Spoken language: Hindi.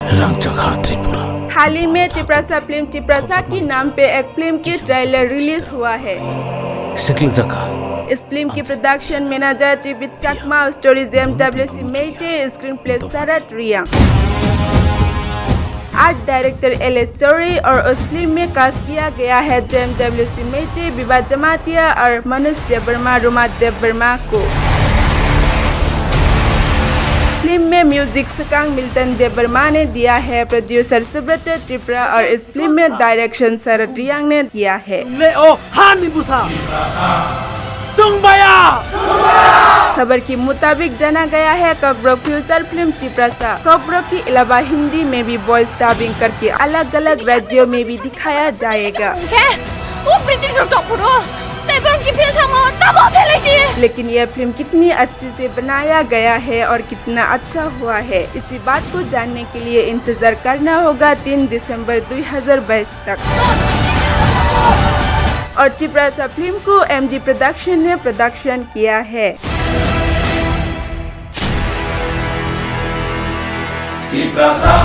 रंगचखा त्रिपुरा। हाल ही में टिप्रासा फिल्म टिप्रासा के नाम पे एक फिल्म की ट्रेलर रिलीज हुआ है। इस फिल्म की production manager Tibit Sakma, story JMWC Mete, screen play Sharad Riyang, art director LS Sori और उस फिल्म में कास्ट किया गया है JMWC मेटे, विभा जमातिया और मनोज देवर्मा, रोमा देवर्मा को। फिल्म में म्यूजिक सकांग मिल्टन देवर्मा ने दिया है, प्रोड्यूसर सुब्रत त्रिपुरा और इस फिल्म में डायरेक्शन शरद रियांग ने किया है। खबर के मुताबिक जाना गया है कॉकब्रोक फ्यूचर फिल्म टिप्रासा कॉकब्रोक के अलावा हिंदी में भी वॉइस डबिंग करके अलग अलग राज्यों में भी दिखाया जाएगा। लेकिन यह फिल्म कितनी अच्छे से बनाया गया है और कितना अच्छा हुआ है, इसी बात को जानने के लिए इंतजार करना होगा 3 दिसंबर 2022 तक। और टिप्रासा फिल्म को MG प्रोडक्शन ने प्रोडक्शन किया है। टिप्रासा